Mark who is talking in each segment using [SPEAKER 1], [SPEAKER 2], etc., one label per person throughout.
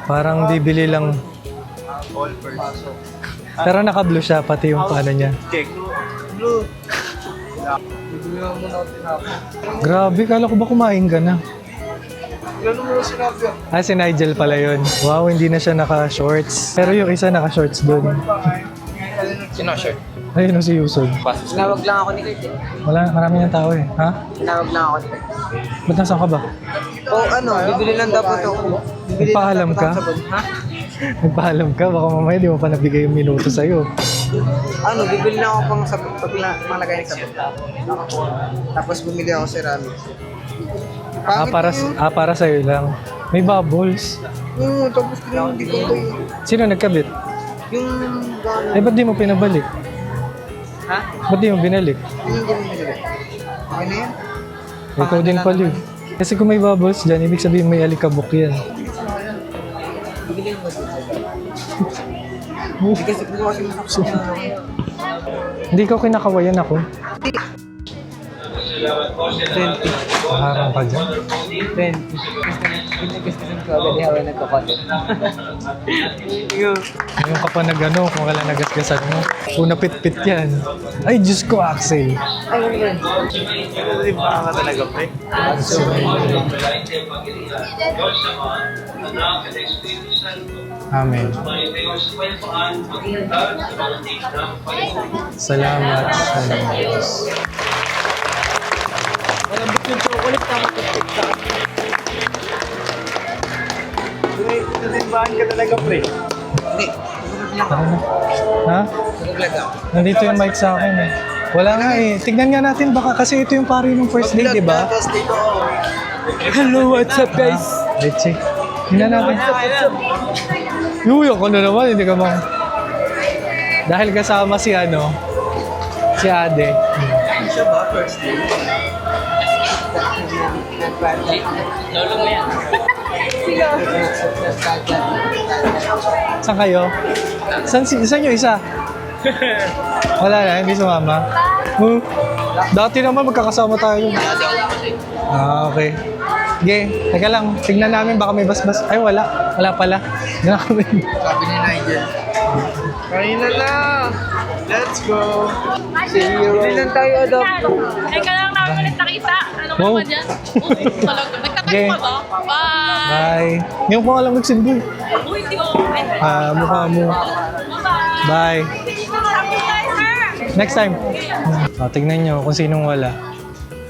[SPEAKER 1] Parang bibili lang.
[SPEAKER 2] All first.
[SPEAKER 1] Pero naka-blue siya, pati yung paano niya.
[SPEAKER 2] Check. Blue. Bibili lang muna ako tinapos.
[SPEAKER 1] Grabe, kala ko ba kumain ka na?
[SPEAKER 2] Gano'n mo sinabi yan?
[SPEAKER 1] Ah, si Nigel pala yun. Wow, hindi na siya naka-shorts. Pero yung isa naka-shorts dun.
[SPEAKER 2] Sino, sir?
[SPEAKER 1] Ayun, si Yusod.
[SPEAKER 3] Tinawag lang ako ni Kurt eh.
[SPEAKER 1] Wala, marami ng tao eh. Ha?
[SPEAKER 3] Tinawag lang ako ni Kurt.
[SPEAKER 1] Ba't nasaan ka ba?
[SPEAKER 3] O ano, bibili lang dapat ako. Bibili lang
[SPEAKER 1] Nagpaalam
[SPEAKER 3] dapat
[SPEAKER 1] ka?
[SPEAKER 3] ako sabon. Ha?
[SPEAKER 1] Nagpaalam ka, baka mamaya di mo pa nabigay yung minuto sa'yo.
[SPEAKER 3] Ano, bibili lang ako pang sabon, paglagay ng sabon. Tapos bumili ako ceramic.
[SPEAKER 1] Para sa'yo lang. May bubbles.
[SPEAKER 3] Oo, tapos hindi ko ito
[SPEAKER 1] Sino nagkabit?
[SPEAKER 3] yung gano'n.
[SPEAKER 1] Eh, ba't di mo pinabalik?
[SPEAKER 3] Ha?
[SPEAKER 1] Ba't di mo binalik?
[SPEAKER 3] Yung gano'n nila. Okay na yan?
[SPEAKER 1] Ikaw din pala eh. Kasi kung may bubbles dyan, ibig sabihin may alikabok yan.
[SPEAKER 3] Bibili mo dito. Hindi kasi ko kasi masaksak na ako.
[SPEAKER 1] Hindi ko kinakawayan ako.
[SPEAKER 3] 20.
[SPEAKER 1] Harang ka dyan.
[SPEAKER 3] 20. Gusto ko agad hawa nagkakote.
[SPEAKER 1] Ngayon ka pa nag-ano, kung kala nagasgasan mo. Una pit-pit yan. Ay, Diyos ko, Axel.
[SPEAKER 3] Ay, ano yan?
[SPEAKER 2] Hindi ba ka talaga, pre?
[SPEAKER 1] Amen. Salamat sa Diyos.
[SPEAKER 3] Malambot yung chocolate, tapos tiktak.
[SPEAKER 2] Nasimbahan ka talaga, pre.
[SPEAKER 3] Hindi. Sumunod lang
[SPEAKER 1] Tara
[SPEAKER 3] ako.
[SPEAKER 1] na. Ha?
[SPEAKER 3] Sumunod ako.
[SPEAKER 1] Nandito yung mic sa akin eh. Wala nga eh. Tignan nga natin baka kasi ito yung pari ng first day, di ba?
[SPEAKER 2] Tapos dito,
[SPEAKER 3] Hello, what's up guys?
[SPEAKER 1] Leche. Tignan natin. Yuy, ako na naman. Hindi ka mang... Dahil kasama si ano, si Ade.
[SPEAKER 2] siya ba, first day?
[SPEAKER 3] Lolo mo yan.
[SPEAKER 1] Saan kayo? Saan yung isa? Wala na, hindi sumama. Dati naman magkakasama tayo. Ah, okay. Sige, teka lang. Tignan namin baka may basbas. Ay, wala. Wala pala.
[SPEAKER 2] Sabi ni Nigel. Kain na na! Let's go! See you!
[SPEAKER 3] Bili lang tayo, Adop.
[SPEAKER 4] Teka lang namin ulit nakita. Ano ka
[SPEAKER 1] Wow.
[SPEAKER 4] naman dyan? Talaga. Nagtatayo
[SPEAKER 1] Okay.
[SPEAKER 4] ka ba? Bye!
[SPEAKER 1] Bye. Ngayon ko nga lang nagsimbo.
[SPEAKER 4] Uy, hindi ko.
[SPEAKER 1] Ah, mukha mo.
[SPEAKER 4] Bye-bye!
[SPEAKER 1] Bye.
[SPEAKER 4] Happy tayo, sir!
[SPEAKER 1] Next time. Oh, tignan nyo kung sinong wala.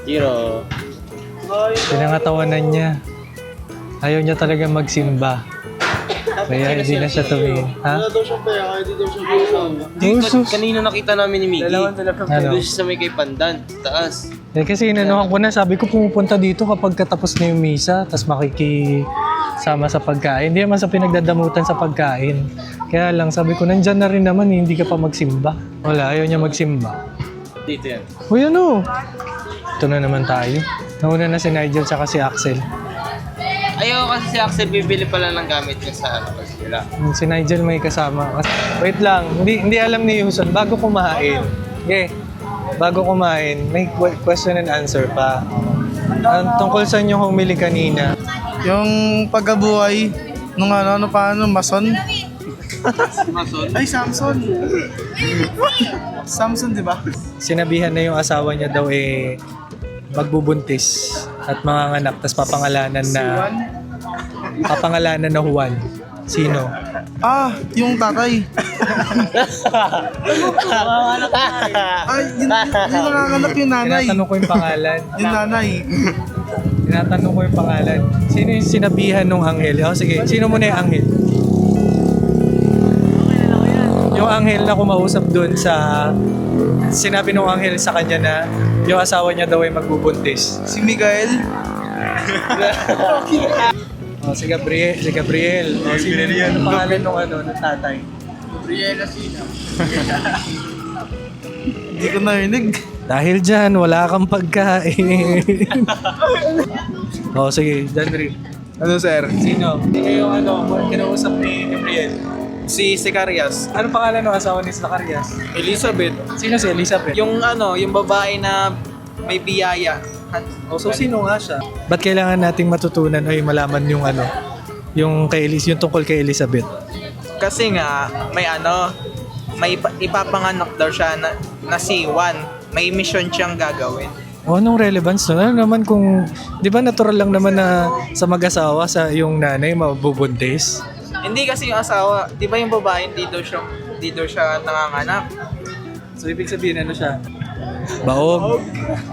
[SPEAKER 2] Zero.
[SPEAKER 1] Pinangatawanan niya. Ayaw niya talaga magsimba. Kaya hindi na siya tumingin. Ha?
[SPEAKER 2] daw siya pera, hindi daw siya pera.
[SPEAKER 1] Usus.
[SPEAKER 5] Kanina nakita namin ni Miggy.
[SPEAKER 1] Ano?
[SPEAKER 5] Doon siya sa may kay Pandan, taas.
[SPEAKER 1] Eh, kasi inanuhan ko na, sabi ko pumupunta dito kapag katapos na yung misa, tapos makikisama sa pagkain. Hindi naman sa pinagdadamutan sa pagkain. Kaya lang, sabi ko, nandyan na rin naman, hindi ka pa magsimba. Wala, ayaw niya magsimba.
[SPEAKER 5] Dito yan.
[SPEAKER 1] Uy, ano? Ito na naman tayo. Nauna na si Nigel tsaka si Axel.
[SPEAKER 5] Ayaw kasi si Axel bibili pala ng gamit niya sa ano kasi sila.
[SPEAKER 1] Si Nigel may kasama. Wait lang, hindi alam ni Yuson. Bago kumain, bago kumain, may question and answer pa. Tungkol sa inyo humili kanina.
[SPEAKER 6] Yung pagkabuhay nung ano paano, Mason?
[SPEAKER 5] Mason?
[SPEAKER 6] Ay, Samson. Samson, di ba?
[SPEAKER 1] Sinabihan na yung asawa niya daw magbubuntis at manganganak, tapos papangalanan na Juan. Sino?
[SPEAKER 6] Ah, yung tatay. Ay, yung nanganganak yung nanay.
[SPEAKER 1] Tinatanong ko yung pangalan.
[SPEAKER 6] Yung nanay.
[SPEAKER 1] Tinatanong ko yung pangalan. Sino yung sinabihan ng anghel? Oh, sige, sino muna yung anghel? Yung anghel na kumausap doon sa... Sinabi ng anghel sa kanya na yung asawa niya daw ay magbubuntis.
[SPEAKER 6] Si Miguel.
[SPEAKER 1] Oh, si Gabriel. Oh, sino yung pangalan ng tatay?
[SPEAKER 2] Briella Sina.
[SPEAKER 6] Hindi ko narinig.
[SPEAKER 1] Dahil dyan, wala kang pagkain. Oh, sige, Danry.
[SPEAKER 6] Ano, sir?
[SPEAKER 1] Sino? Sino yung kinausap ni Gabriel?
[SPEAKER 7] Si Zacarias.
[SPEAKER 1] Ano pangalan ng asawa ni Zacarias?
[SPEAKER 7] Elizabeth.
[SPEAKER 1] Sino si Elizabeth?
[SPEAKER 7] Yung yung babae na may biyaya.
[SPEAKER 1] Oh, so sino nga siya? Ba't kailangan nating matutunan ay malaman yung Yung yung tungkol kay Elizabeth.
[SPEAKER 7] Kasi nga, may ipapanganak daw siya na si Juan. May mission siyang gagawin.
[SPEAKER 1] O, anong relevance nun? Ano naman kung, di ba natural lang naman na sa mag-asawa, sa yung nanay mabubuntis?
[SPEAKER 7] Hindi kasi yung asawa, di ba yung babae, hindi daw siya nanganganak.
[SPEAKER 1] So, ibig sabihin ano siya? Baog.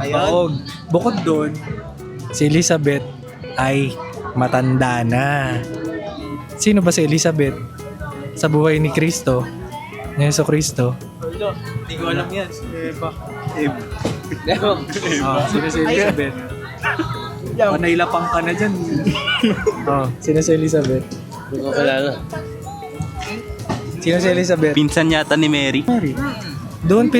[SPEAKER 1] Baog. Bukod doon, si Elizabeth ay matanda na. Sino ba si Elizabeth? Sa buhay ni Kristo, ni Yeso Kristo.
[SPEAKER 7] Hindi ko alam yan.
[SPEAKER 1] Sino si Elizabeth? Panailapang ka na dyan. Sino si Elizabeth?
[SPEAKER 5] Hindi ko kilala.
[SPEAKER 1] Sino si Elizabeth?
[SPEAKER 5] Pinsan yata ni Mary.
[SPEAKER 1] Mary. Doon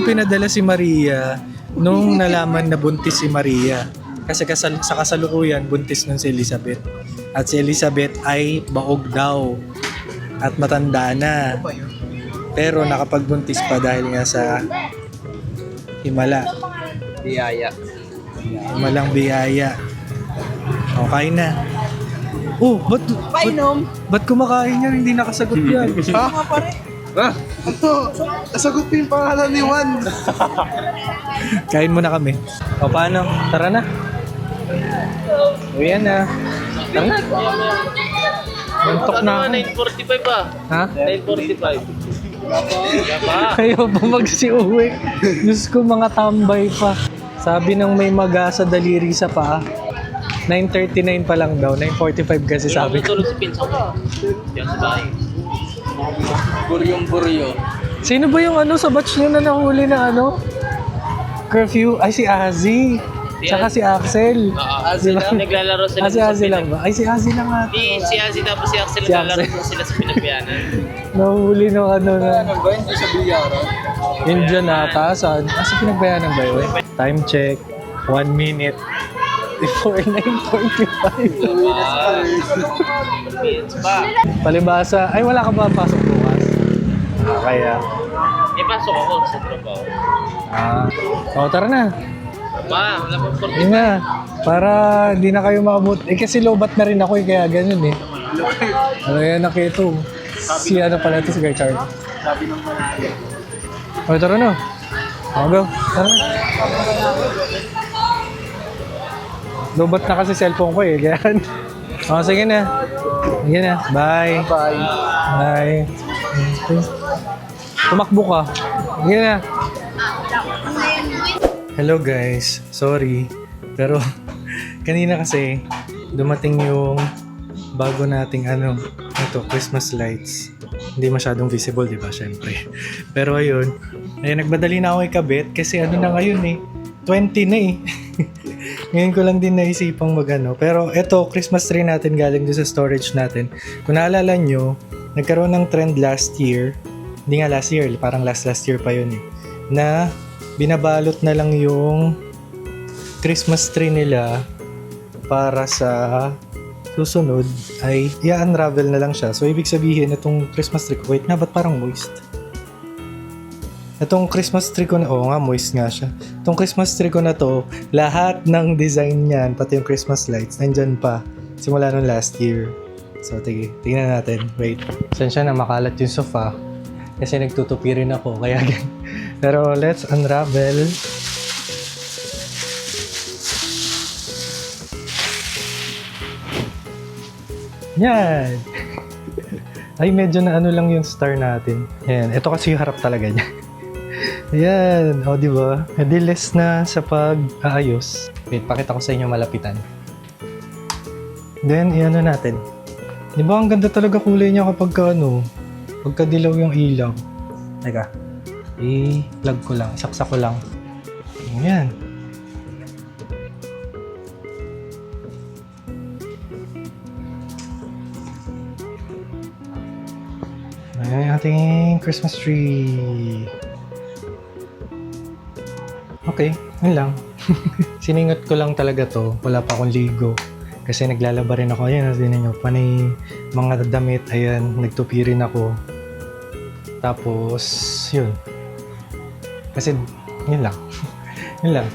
[SPEAKER 1] pinadala si Maria nung nalaman na buntis si Maria. Kasi sa kasalukuyan, buntis nun si Elizabeth. At si Elizabeth ay baog daw. At matanda na. Pero nakapagbuntis pa dahil nga sa himala.
[SPEAKER 5] Biyaya.
[SPEAKER 1] Himalang biyaya. Okay na. Oh, ba't kumakain yan? Hindi nakasagot yan.
[SPEAKER 2] Nasagot ko yung pangalan ni Juan.
[SPEAKER 1] Kain muna kami. O paano? Tara na. Uyan na. Tara na. Muntok na ako.
[SPEAKER 5] 9:45 pa.
[SPEAKER 1] Ha?
[SPEAKER 5] 9:45.
[SPEAKER 1] Ayaw pa magsiuwi. Diyos ko, mga tambay pa. Sabi ng may maga sa daliri sa paa. 9:39 pa lang daw. 9:45 kasi sabi ko.
[SPEAKER 5] Tulog si pinsan ko. Diyan sa bahay. Buryong-buryo.
[SPEAKER 1] Sino ba yung sa batch nyo na nahuli na curfew? Ay, si Azzy. Tsaka si Axel.
[SPEAKER 5] Azzy lang. Naglalaro sila.
[SPEAKER 1] Si Azzy lang ba? Ay, si Azzy lang nga.
[SPEAKER 5] Si Azzy tapos si Axel
[SPEAKER 1] Si
[SPEAKER 5] naglalaro
[SPEAKER 1] Axel.
[SPEAKER 5] sila sa pinapianan.
[SPEAKER 1] Nahuli ng na.
[SPEAKER 2] Ba, hindi sa bilyara?
[SPEAKER 1] Indian ata. Saan? Asa pinagbayanan ba yun? Time check. 1 minute. Before 9:45. Palibasa. Ay, wala ka ba pasok bukas? Kaya.
[SPEAKER 5] Pasok ako sa trabaho.
[SPEAKER 1] Tara na.
[SPEAKER 5] Ma, wala pang 40.
[SPEAKER 1] Yun na. Para hindi na kayo maabot. Kasi lobat na rin ako kaya ganun eh. Ano yan nakito? Si pala ito si Guy Chard. Tara na. Go. Tara na. Lobat na kasi cellphone ko eh. Kaya. Sige na. Sige na. Bye. Bye. Tumakbo ka. Sige na. Hello guys. Sorry. Pero kanina kasi dumating yung bago nating Christmas lights. Hindi masyadong visible, di ba? Syempre. Pero ayun, nagmadali na ako ikabit kasi na ngayon eh. 20 na eh. Ngayon ko lang din naisipang Pero eto, Christmas tree natin galing doon sa storage natin. Kung naalala nyo, nagkaroon ng trend last year. Hindi nga last year, parang last year pa yun eh. Na binabalot na lang yung Christmas tree nila para sa susunod ay i-unravel na lang siya. So, ibig sabihin, itong Christmas tree ko, wait nga, ba't parang moist? Itong Christmas tree ko na, moist nga siya. Itong Christmas tree ko na to, lahat ng design niyan, pati yung Christmas lights, nandyan pa. Simula nung last year. So, tingnan natin. Wait. Saan na makalat yung sofa? Kasi nagtutupi rin ako, kaya Pero let's unravel. Yan! Ay, medyo na lang yung star natin. Yan. Ito kasi yung harap talaga niya. Ayan. O, diba? Less na sa pag-aayos. Wait, pakita ko sa inyo malapitan. Then, natin. Diba, ang ganda talaga kulay niya kapag pagka-dilaw yung ilaw. Teka. I-plug ko lang. Isaksak ko lang. Ayan. Ayan yung ating Christmas tree. Okay, yun lang. Siningot ko lang talaga to. Wala pa akong ligo. Kasi naglalaba rin ako. Ayan, natin nyo. Panay mga damit. Ayan, nagtupi rin ako. Tapos, yun. Kasi, yun lang. Yun lang.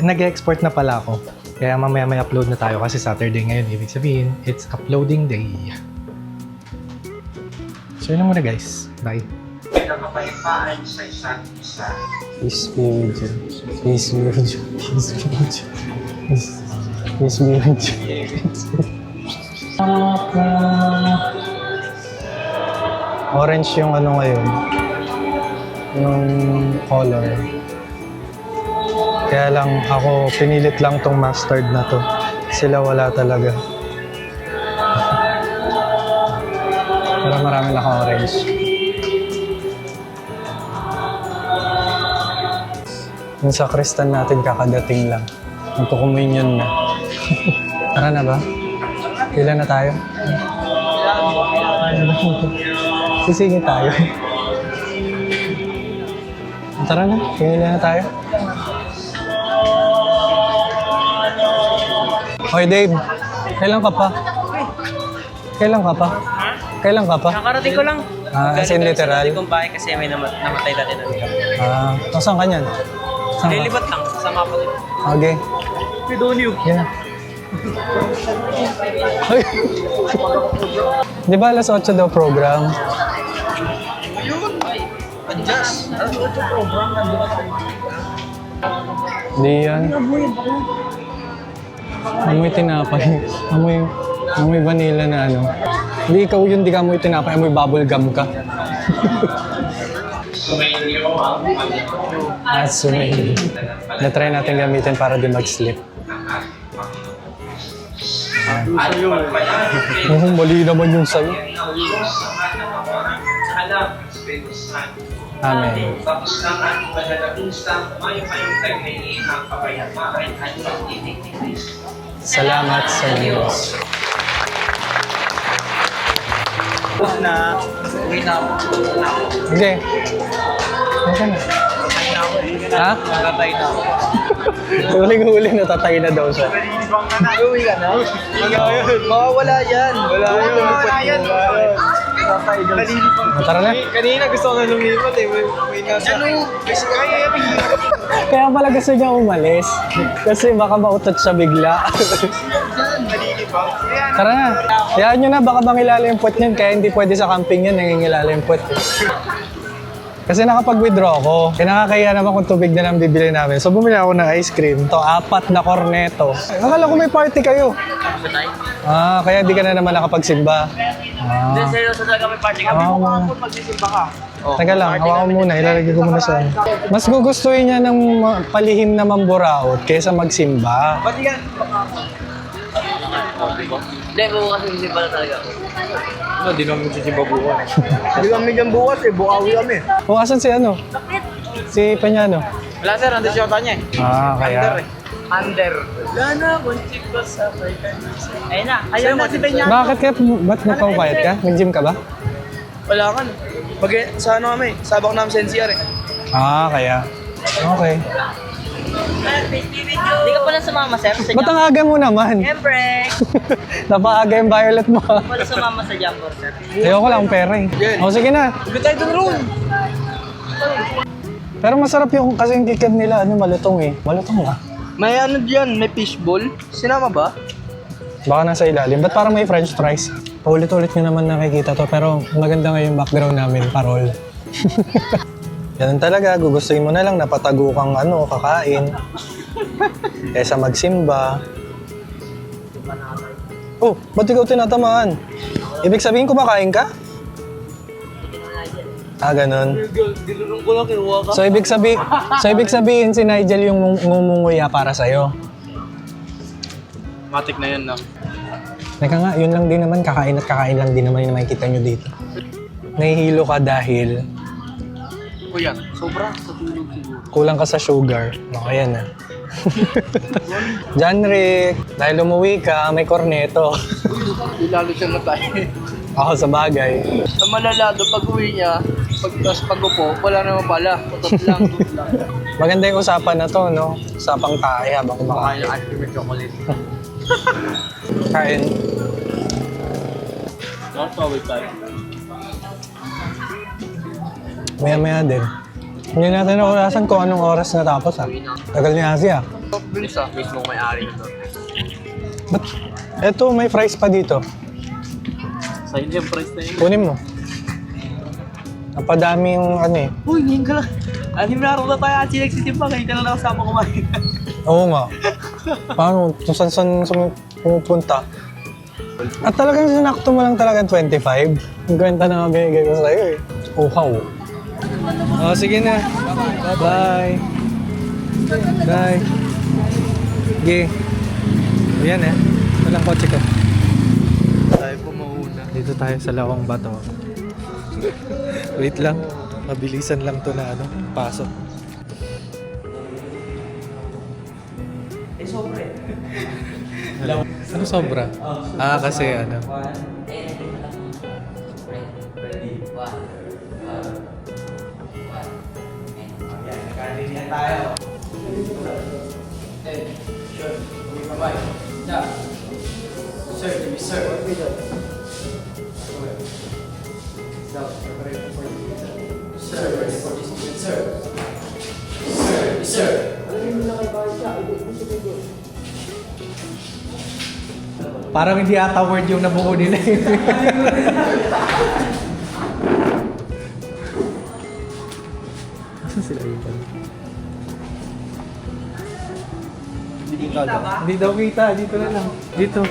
[SPEAKER 1] Nag-export na pala ako. Kaya mamaya may upload na tayo kasi Saturday ngayon. Ibig sabihin, it's uploading day. So yun lang muna guys. Bye. Peace be with you. Peace be with you. Peace be with you. Peace be with you. Orange yung ano ngayon. Yung color. Kaya lang ako pinilit lang tong mustard na to. Sila wala talaga. Pero marami na akong orange. Yung sakristan natin kakadating lang. Magkukuminyon na. Tara na ba? Ilan na tayo? Sisingit tayo. Tara na, ilan na tayo? Hoy Dave, kailan ka pa? Kailan ka pa? Kailan ka pa?
[SPEAKER 8] Nakarating ko lang.
[SPEAKER 1] As in literal?
[SPEAKER 8] Sa kong bahay kasi may namatay dati na nila.
[SPEAKER 1] Saan ka niyan? Saan ka?
[SPEAKER 8] Lilibat lang sa mapa ko.
[SPEAKER 1] Okay.
[SPEAKER 8] Pidonyo.
[SPEAKER 1] Yeah. Ay. Di ba alas 8 daw program? Di yan. Amoy tinapay. Amoy vanilla na ano. Hindi ikaw yun, di ka amoy tinapay. Amoy bubble gum ka. Sumayin. Na-try natin gamitin para di mag-slip. Mali naman yung sayo. Amen. Salamat sa Diyos.
[SPEAKER 7] Uwi na ako.
[SPEAKER 1] Okay. Okay na. Ha?
[SPEAKER 7] Natatay na ako.
[SPEAKER 1] Huling-huli natatay na daw siya.
[SPEAKER 3] Uwi ka na? Mawawala yan. Wala yan.
[SPEAKER 1] Tara na.
[SPEAKER 2] Kanina gusto ko na lumipat eh. May nasa... Kasi kaya
[SPEAKER 1] Kaya pala gusto niya umalis. Kasi baka mautot siya bigla. Tara na. Hayaan nyo na, baka mangilala yung puwet niyan. Kaya hindi pwede sa camping yan, nangingilala yung puwet. Kasi nakapag-withdraw ako. Kaya nakakaya naman kung tubig na lang bibili namin. So bumili ako ng ice cream. Ito, 4 na corneto. Akala ko may party kayo. Kaya di ka na naman nakapagsimba.
[SPEAKER 8] Hindi, seryoso talaga may party kami.
[SPEAKER 1] Magsisimba ka. Teka lang, hawakan mo muna. Ilalagay ko muna sa... Mas gugustuhin niya ng palihim na mamburaot kaysa magsimba.
[SPEAKER 8] Hindi, bukas magsisimba na talaga ako.
[SPEAKER 2] Di namin magsisimba bukas. Hindi kami dyan bukas eh. Bukawi kami.
[SPEAKER 1] O, asan si ano? Si Peñano?
[SPEAKER 7] Wala sir, nandun siya niya eh.
[SPEAKER 1] Kaya...
[SPEAKER 8] Under. Wala na, bunchik ko sa ayun na, ayun na si Peña.
[SPEAKER 1] Bakit ka? Ba't nagpapayat ka? Nag-gym ka ba?
[SPEAKER 2] Wala ka na. Sa ano kami? Sabak namin sa NCR eh.
[SPEAKER 1] Kaya. Okay.
[SPEAKER 8] Hindi ka pala sumama, sir? Sa
[SPEAKER 1] Ba't ang aga mo naman?
[SPEAKER 8] Siyempre!
[SPEAKER 1] Napaaga yung violet mo.
[SPEAKER 8] Wala sumama sa jumper, sir.
[SPEAKER 1] Ayoko lang pera eh. O sige na.
[SPEAKER 2] Huwag tayo dun roon.
[SPEAKER 1] Pero masarap yung kasi yung kikiad nila, malutong eh. Malutong ah.
[SPEAKER 2] May ano dyan, may fishball. Sinama ba?
[SPEAKER 1] Baka nasa ilalim. Ba't parang may french fries? Paulit-ulit nyo naman nakikita to, pero maganda nga yung background namin, parol. Ganun talaga, gugustuhin mo na lang napatago kang kakain. Kaysa magsimba. Oh, ba't ikaw tinatamaan? Ibig sabihin kumakain ka? Ganun.
[SPEAKER 2] Dilulong ko lang, kinuha ka.
[SPEAKER 1] So ibig sabihin si Nigel yung ngumunguya para sa'yo.
[SPEAKER 2] Matik na yun, no?
[SPEAKER 1] Teka nga, yun lang din naman, kakain at kakain lang din naman yung makikita nyo dito. Nahihilo ka dahil
[SPEAKER 2] Kuya, sobra sa tulog siguro.
[SPEAKER 1] kulang ka sa sugar. Ayan na. John Rick, dahil umuwi ka, may korneto.
[SPEAKER 2] Lalo siya matay.
[SPEAKER 1] Ako sa bagay.
[SPEAKER 2] Ang malalado pag uwi niya, pag upo, wala naman pala. Tutot lang.
[SPEAKER 1] Maganda yung usapan na to, no? Usapang tayo habang kumakain.
[SPEAKER 2] Kaya ice cream at chocolate.
[SPEAKER 1] Kain.
[SPEAKER 2] Nakakawit tayo.
[SPEAKER 1] Maya-maya din. Hindi natin nakulasan kung anong oras natapos, ha? Tagal niya kasi, ha?
[SPEAKER 2] Bilis ah. Mismo may-ari nito.
[SPEAKER 1] Ba't? Eto, may fries pa dito.
[SPEAKER 8] Sa inyo yung price na yun.
[SPEAKER 1] Kunin mo. Napadami yung ano eh.
[SPEAKER 8] Uy, ngayon ka lang. Anim na araw na tayo at sinagsisimba. Ngayon ka lang nakasama kumain.
[SPEAKER 1] Oo nga. Paano? Kung saan pumupunta. At talagang sinakto mo lang talaga 25. Yung kwenta na mabigay ko sa'yo eh. Uhaw. Oh, sige na. Bye. Bye. Sige. Ayan eh. Walang kotse ko.
[SPEAKER 2] Tayo po mauna.
[SPEAKER 1] Dito tayo sa Lawang Bato. Wait lang. Mabilisan lang to na ano, pasok. Ano sobra? Ah, kasi ano. Parang hindi ata word yung nabuo nila. Asan sila ipan? Hindi daw kita. Dito na lang. Dito.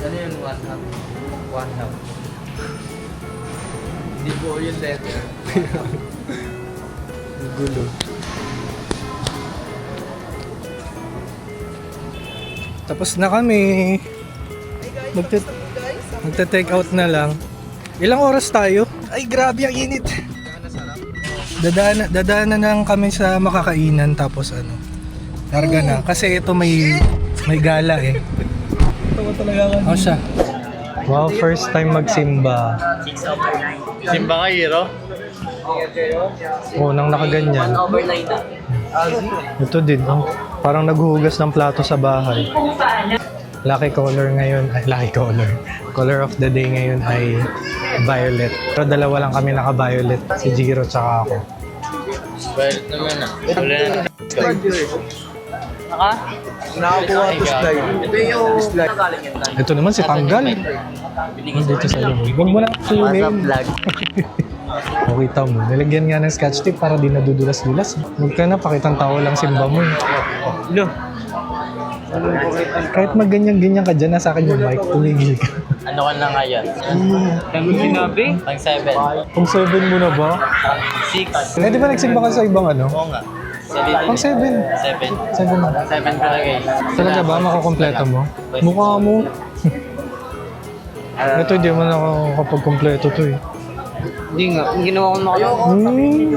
[SPEAKER 5] Ano yun, one half? One half. Hindi po yung letter.
[SPEAKER 1] Gulo. Tapos na kami. Magte-take out na lang. Ilang oras tayo? Ay, grabe ang init. Dadaan na lang kami sa makakainan tapos ano. Larga na kasi ito may gala eh. Ano siya? Wow, first time magsimba.
[SPEAKER 5] Simba ka, Hiro?
[SPEAKER 1] Oh, nang nakaganyan.
[SPEAKER 8] Over 9 na.
[SPEAKER 1] Ito din, oh. Parang naghuhugas ng plato sa bahay. Lucky color ngayon, ay lucky color. Color of the day ngayon ay violet. Pero dalawa lang kami naka-violet, si Jiro tsaka ako.
[SPEAKER 5] Violet naman ah. Wala na.
[SPEAKER 8] Naka?
[SPEAKER 2] Nakakuha to slide. Ito yung slide.
[SPEAKER 8] Nagaling yan lang.
[SPEAKER 1] Ito naman si Tanggal. Dito sa iyo. Huwag mo lang kunin. O, kita mo. Nilagyan nga ng scotch tape para di nadudulas-dulas. Huwag ka na, pakitang tao lang simba mo. Lo. Kahit magganyan-ganyan ka dyan, nasa akin yung mic, tumigil ka.
[SPEAKER 5] Ano ka na ngayon?
[SPEAKER 8] Tanong sinabi?
[SPEAKER 5] Pang 7.
[SPEAKER 1] Pang 7 mo na ba?
[SPEAKER 5] 6.
[SPEAKER 1] Eh, di ba nagsimba ka sa ibang ano?
[SPEAKER 5] Oo nga. Sa dito.
[SPEAKER 1] Pang 7.
[SPEAKER 5] 7.
[SPEAKER 1] 7 na.
[SPEAKER 5] 7 palagay.
[SPEAKER 1] Talaga ba? Makakompleto mo? Mukha mo. Ito, di mo na ako kapag-kompleto to eh.
[SPEAKER 3] Hindi nga. Ang ginawa ko makalawa.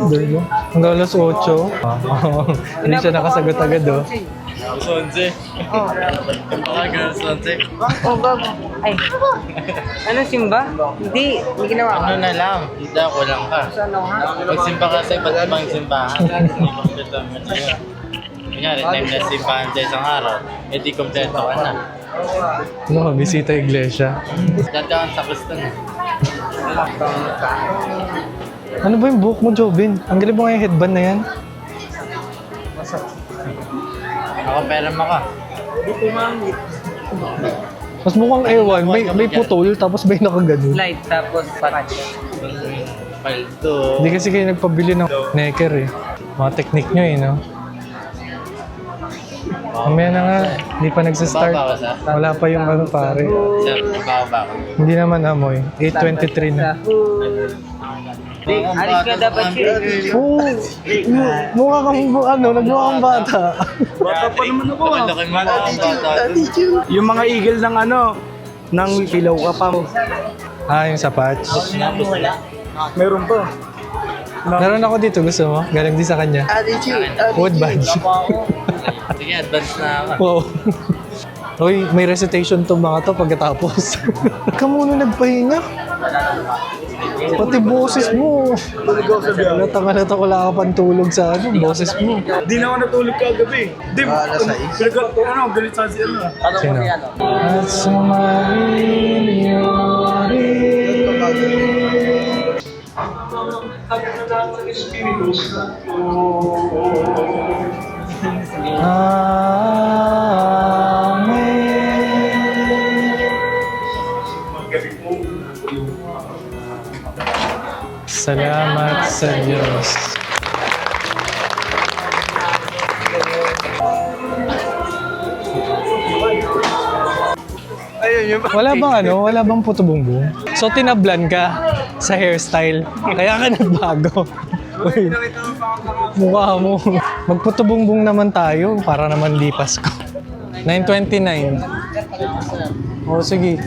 [SPEAKER 1] Dali mo. Hanggang alas 8. Hindi siya nakasagot agad oh.
[SPEAKER 5] Sonse. Pakagal, Sonse.
[SPEAKER 3] Oh, bago. Ay. Ano, simba? Hindi. Hindi ginawa ko.
[SPEAKER 5] Ano na lang? Hindi ako lang ka. Magsimba ka sa iba't ibang simbahan. Hindi kompleto ang material. Kunyari, nameless simbahan sa isang araw. Eh di kompleto ka na.
[SPEAKER 1] Ano ka, bisita iglesia.
[SPEAKER 5] Dadaan sa Kristan.
[SPEAKER 1] Ano ba yung buhok mo, Jobin? Ang galing mo nga yung headband na yan.
[SPEAKER 5] Ako pera mo ka.
[SPEAKER 1] Mas mukhang ewan, may putol, tapos may nakagano.
[SPEAKER 3] Light, tapos patch.
[SPEAKER 5] Paldo.
[SPEAKER 1] Hindi kasi kayo nagpabili ng necker eh. Mga technique nyo eh, no? Mamaya na nga, hindi pa nagsistart.
[SPEAKER 5] Baba ka sa?
[SPEAKER 1] Wala pa yung ano pare.
[SPEAKER 5] Sir, ba ako?
[SPEAKER 1] Hindi naman amoy. 8:23 na.
[SPEAKER 3] Alis ka dapat siya.
[SPEAKER 1] Oo! Mukha kang, ano, nagmukha kang bata.
[SPEAKER 2] Bata pa naman ako ah.
[SPEAKER 5] Laki man ang bata.
[SPEAKER 2] Yung mga eagle ng ano, ng pilaw ka pa.
[SPEAKER 1] Ah, yung sa patch.
[SPEAKER 2] Meron pa.
[SPEAKER 1] Meron ako dito, gusto mo? Galing din sa kanya. Wood badge.
[SPEAKER 5] Sige, advance na ako.
[SPEAKER 1] Wow. Uy, may recitation to mga to pagkatapos. Ka muna nagpahinga. Pati boses mo. Halata ko lang ka pantulog sa ano, boses mo.
[SPEAKER 2] Di na ako natulog kagabi. Di mo. Galit sa si ano.
[SPEAKER 1] Sino? At sumarilyo rin. Salamat sa Diyos. Wala bang wala bang puto bumbong? So tinablan ka sa hairstyle, kaya ka nagbago. Uy, mukha mo. Magputo bumbong naman tayo para naman lipas ko. 9:29. O sige.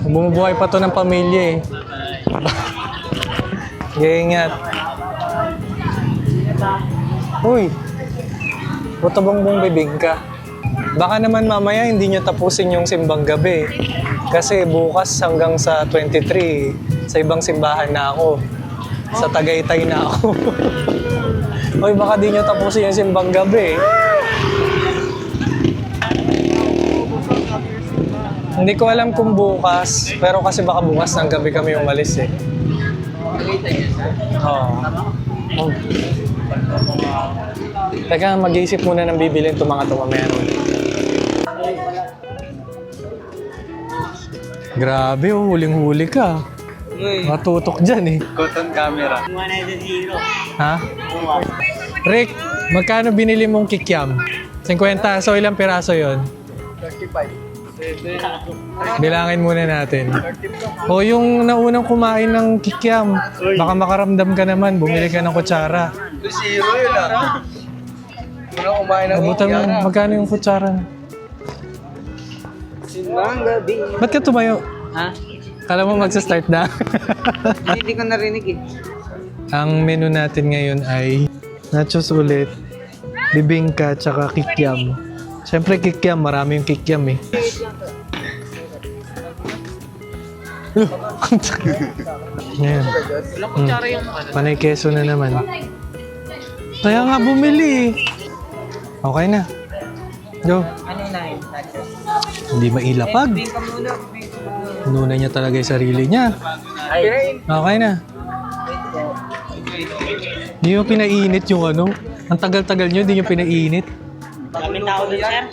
[SPEAKER 1] Bumubuhay pa to ng pamilya eh. Ingat. Uy, puto bumbong bibingka. Baka naman mamaya hindi nyo tapusin yung simbang gabi. Kasi bukas hanggang sa 23, sa ibang simbahan na ako. Sa Tagaytay na ako. Uy, baka di nyo tapusin yung simbang gabi. Hindi ko alam kung bukas, pero kasi baka bukas ng gabi kami umalis eh. Oo. Oh. Teka, mag-iisip muna ng bibilin itong mga mamaya. Grabe, oh, huling-huli ka. Matutok dyan eh.
[SPEAKER 8] Cotton camera.
[SPEAKER 1] Ha? Rick, magkano binili mong kikiam? 50, so ilang piraso yon? 35. Bilangin muna natin. O yung naunang kumain ng kikiam, baka makaramdam ka naman, bumili ka ng kutsara.
[SPEAKER 2] Zero yun ah. Wala kumain ng
[SPEAKER 1] Abutan mo, magkano yung kutsara?
[SPEAKER 3] Simbang gabi.
[SPEAKER 1] Ba't ka tumayo?
[SPEAKER 3] Ha?
[SPEAKER 1] Kala mo magsa-start na?
[SPEAKER 3] Hindi ko narinig eh.
[SPEAKER 1] Ang menu natin ngayon ay nachos ulit, bibingka, tsaka kikiam. Siyempre kikiam, marami yung kikiam eh. Yan. Panay keso na naman. Kaya nga bumili eh. Okay na. Go.
[SPEAKER 3] Ano yun?
[SPEAKER 1] Hindi mailapag. Nuna niya talaga yung sarili niya. Okay na. Hindi nyo pinainit yung ano. Ang tagal-tagal nyo, hindi nyo pinainit.
[SPEAKER 8] Daming tao doon, sir.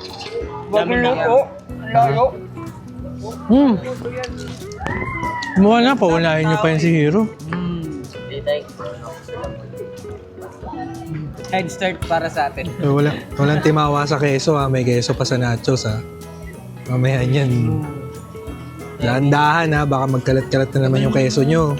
[SPEAKER 3] Daming luto. Layo.
[SPEAKER 1] Mukha na, paunahin nyo pa yung si Hero.
[SPEAKER 3] Head start para sa atin.
[SPEAKER 1] Walang timawa sa keso ha. May keso pa sa nachos ha. Mamaya yan. Dahan-dahan ha. Baka magkalat-kalat na naman yung keso nyo.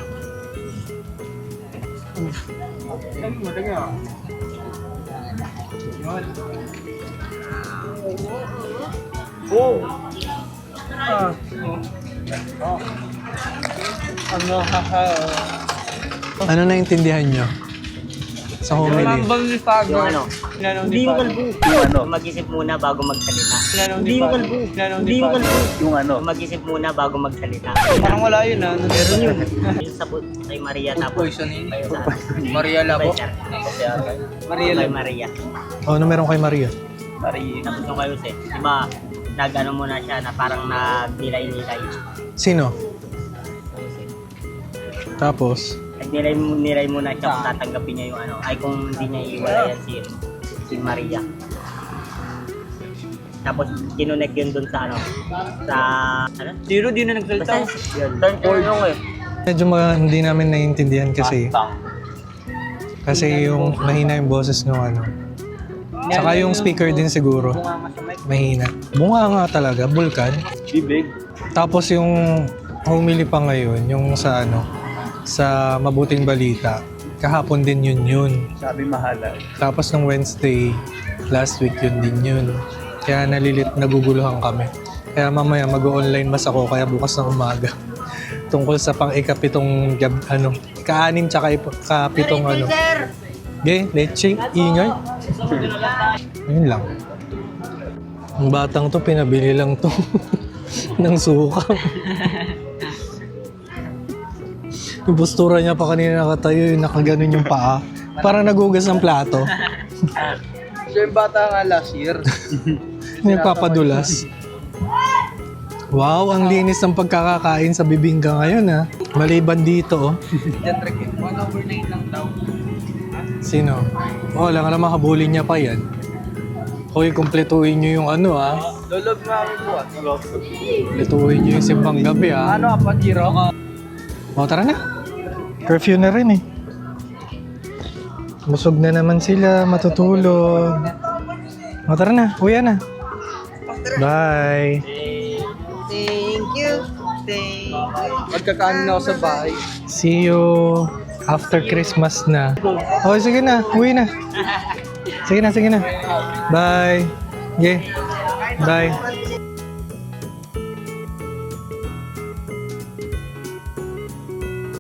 [SPEAKER 1] Ano naintindihan nyo? Sa homily.
[SPEAKER 8] Yung ano? Hindi yung kalbo. Yung ano? Mag-isip muna bago magsalita. Hindi yung kalbo. Hindi yung kalbo. Yung ano? Mag-isip muna bago magsalita.
[SPEAKER 3] Parang wala yun ah. Meron yun.
[SPEAKER 8] Yung sabot kay Maria tapos.
[SPEAKER 3] Maria Labo.
[SPEAKER 8] Maria Labo. Maria.
[SPEAKER 1] O, ano meron kay Maria?
[SPEAKER 8] Tapos yung kayo Jose. Diba, nag-ano muna siya na parang nag-nilay-nilay.
[SPEAKER 1] Sino? Tapos?
[SPEAKER 8] Nag-nilay muna siya kung tatanggapin niya yung ano. Ay kung hindi niya iwalayan si Maria. Tapos kinunek yun dun sa ano. Sa ano?
[SPEAKER 3] Zero, di na nagsalita.
[SPEAKER 8] Turn yung eh.
[SPEAKER 1] Medyo hindi namin naiintindihan kasi. Kasi yung mahina yung boses ng ano. Saka yung speaker din siguro. Mahina. Bunga nga talaga, bulkan.
[SPEAKER 8] Bibig.
[SPEAKER 1] Tapos yung homily pa ngayon, yung sa ano, sa Mabuting Balita. Kahapon din yun.
[SPEAKER 8] Sabi mahala.
[SPEAKER 1] Tapos ng Wednesday, last week yun din yun. Kaya naguguluhan kami. Kaya mamaya mag-online mas ako, kaya bukas ng umaga. Tungkol sa pang-ikapitong ika-anim tsaka ikapitong ano. Okay, leche, ingay. Yun lang. Ang batang to, pinabili lang to ng suka. Yung postura niya pa kanina nakatayo, yung nakaganon yung paa. Parang nagugas ng plato.
[SPEAKER 3] Siya yung bata nga last year.
[SPEAKER 1] Nagpapadulas. Wow, ang linis ng pagkakakain sa bibingka ngayon ha. Maliban dito, oh.
[SPEAKER 7] Diyan, Rick. 1/9 lang daw.
[SPEAKER 1] Sino? Oh, wala ka naman habulin niya pa yan. Hoy, kumpletuhin niyo yung ano, ah.
[SPEAKER 2] Lolob namin po.
[SPEAKER 1] Kumpletuhin niyo yung simbang gabi, ah.
[SPEAKER 2] Ano, Apatiro?
[SPEAKER 1] O, tara na. Curfew na rin, eh. Busog na naman sila, matutulog. O, tara na. Uwi na. Bye.
[SPEAKER 3] Thank you. Thank you.
[SPEAKER 2] Magkakaano na ako sa bahay.
[SPEAKER 1] See you after Christmas na. O, sige na. Uwi na. Sige na, sige na. Bye. Yeah. Bye.